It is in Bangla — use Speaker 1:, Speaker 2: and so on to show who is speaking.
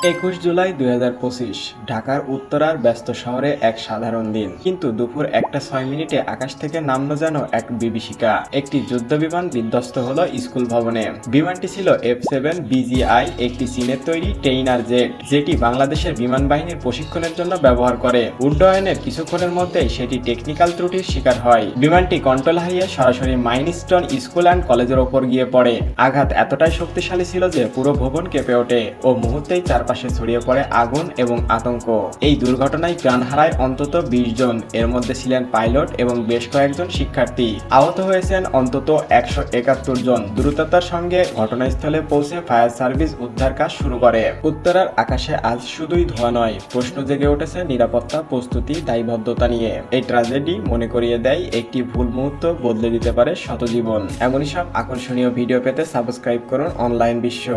Speaker 1: 21 জুলাই 2025 ঢাকার উত্তরার ব্যস্ত শহরে এক সাধারণ দিন, কিন্তু দুপুর 1:06 আকাশ থেকে নামলো যেন এক বিভীষিকা। একটি যুদ্ধ বিমান বিধ্বস্ত হলো স্কুল ভবনে। বিমানটি ছিল F-7 BGI, একটি চীনের তৈরি টেইনার জেট, যেটি বাংলাদেশের বিমান বাহিনীর প্রশিক্ষণের জন্য ব্যবহার করে। উড্ডয়নের কিছুক্ষণের মধ্যেই সেটি টেকনিক্যাল ত্রুটির শিকার হয়। বিমানটি কন্ট্রোল হারিয়ে সরাসরি মাইলস্টোন স্কুল অ্যান্ড কলেজের ওপর গিয়ে পড়ে। আঘাত এতটাই শক্তিশালী ছিল যে পুরো ভবন কেঁপে ওঠে ও মুহূর্তেই চারপাশে ছড়িয়ে পড়ে আগুন এবং আতঙ্ক। এই দুর্ঘটনায় প্রাণ হারায় অন্তত 20 জন, এর মধ্যে ছিলেন পাইলট এবং বেশ কয়েকজন শিক্ষার্থী। আহত হয়েছেন অন্তত 171 জন। দ্রুততার সঙ্গে ঘটনাস্থলে পৌঁছে ফায়ার সার্ভিস উদ্ধার কাজ শুরু করে। উত্তরার আকাশে আজ শুধুই ধোঁয়া নয়, প্রশ্ন জেগে উঠেছে নিরাপত্তা, প্রস্তুতি, দায়বদ্ধতা নিয়ে। এই ট্র্যাজেডি মনে করিয়ে দেয় একটি ভুল মুহূর্ত বদলে দিতে পারে শত জীবন। এমনই সব আকর্ষণীয় ভিডিও পেতে সাবস্ক্রাইব করুন অনলাইন বিশ্ব।